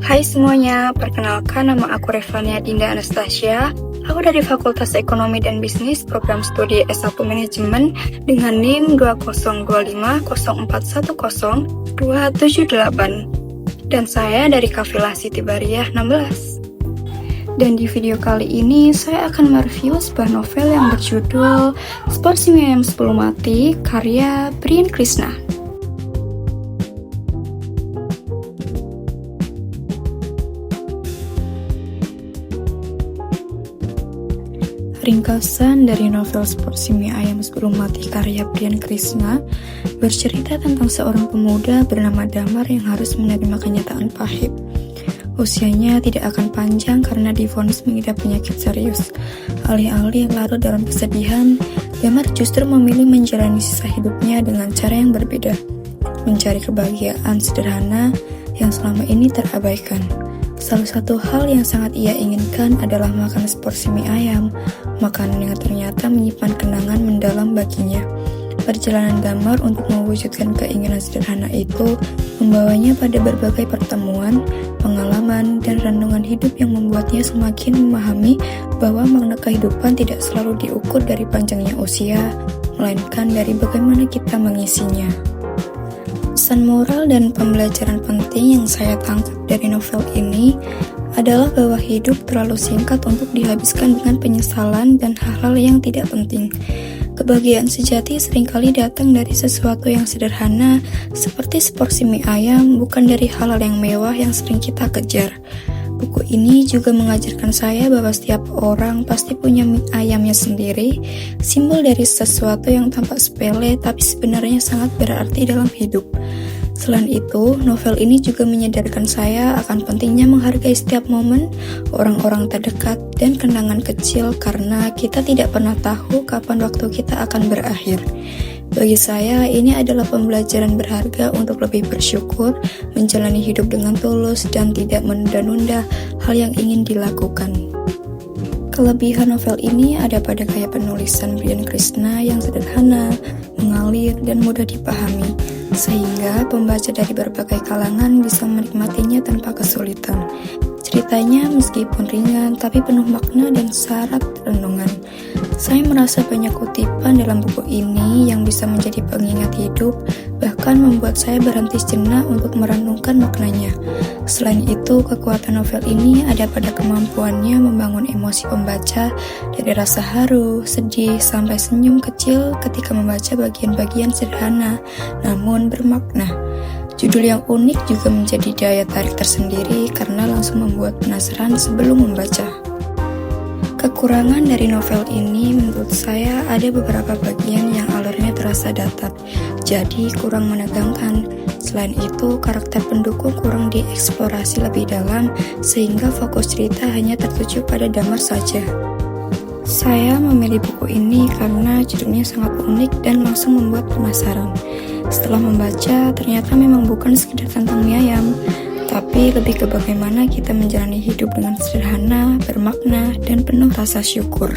Hai semuanya, perkenalkan nama aku Revania Dinda Anastasia. Aku dari Fakultas Ekonomi dan Bisnis, Program Studi S1 Manajemen dengan NIM 20250410278278. Dan saya dari Kafilah Siti Bariyah 16. Dan di video kali ini saya akan mereview sebuah novel yang berjudul Seporsi Mie Ayam 10 Mati karya Brian Krishna. Ringkasan dari novel Seporsi Mie Ayam 10 Mati karya Brian Krishna bercerita tentang seorang pemuda bernama Damar yang harus menerima kenyataan pahit. Usianya tidak akan panjang karena divonis mengidap penyakit serius. Alih-alih larut dalam kesedihan, Damar justru memilih menjalani sisa hidupnya dengan cara yang berbeda, mencari kebahagiaan sederhana yang selama ini terabaikan. Salah satu hal yang sangat ia inginkan adalah makan seporsi mie ayam, makanan yang ternyata menyimpan kenangan mendalam baginya. Perjalanan Damar untuk mewujudkan keinginan sederhana itu membawanya pada berbagai pertemuan, pengalaman, dan renungan hidup yang membuatnya semakin memahami bahwa makna kehidupan tidak selalu diukur dari panjangnya usia, melainkan dari bagaimana kita mengisinya. Pesan moral dan pembelajaran penting yang saya tangkap dari novel ini adalah bahwa hidup terlalu singkat untuk dihabiskan dengan penyesalan dan hal-hal yang tidak penting. Kebahagiaan sejati seringkali datang dari sesuatu yang sederhana, seperti seporsi mie ayam, bukan dari hal-hal yang mewah yang sering kita kejar. Buku ini juga mengajarkan saya bahwa setiap orang pasti punya mie ayamnya sendiri, simbol dari sesuatu yang tampak sepele tapi sebenarnya sangat berarti dalam hidup. Selain itu, novel ini juga menyadarkan saya akan pentingnya menghargai setiap momen, orang-orang terdekat, dan kenangan kecil karena kita tidak pernah tahu kapan waktu kita akan berakhir. Bagi saya, ini adalah pembelajaran berharga untuk lebih bersyukur, menjalani hidup dengan tulus, dan tidak menunda-nunda hal yang ingin dilakukan. Kelebihan novel ini ada pada gaya penulisan Brian Krishna yang sederhana, mengalir, dan mudah dipahami, sehingga pembaca dari berbagai kalangan bisa menikmatinya tanpa kesulitan. Ceritanya meskipun ringan, tapi penuh makna dan syarat renungan. Saya merasa banyak kutipan dalam buku ini yang bisa menjadi pengingat hidup, bahkan membuat saya berhenti sejenak untuk merenungkan maknanya. Selain itu, kekuatan novel ini ada pada kemampuannya membangun emosi pembaca dari rasa haru, sedih, sampai senyum kecil ketika membaca bagian-bagian sederhana, namun bermakna. Judul yang unik juga menjadi daya tarik tersendiri karena langsung membuat penasaran sebelum membaca. Kekurangan dari novel ini menurut saya ada beberapa bagian yang alurnya terasa datar, jadi kurang menegangkan. Selain itu, karakter pendukung kurang dieksplorasi lebih dalam, sehingga fokus cerita hanya tertuju pada Damar saja. Saya memilih buku ini karena judulnya sangat unik dan langsung membuat penasaran. Setelah membaca, ternyata memang bukan sekedar tentang mie ayam, tapi lebih ke bagaimana kita menjalani hidup dengan sederhana, bermakna, dan penuh rasa syukur.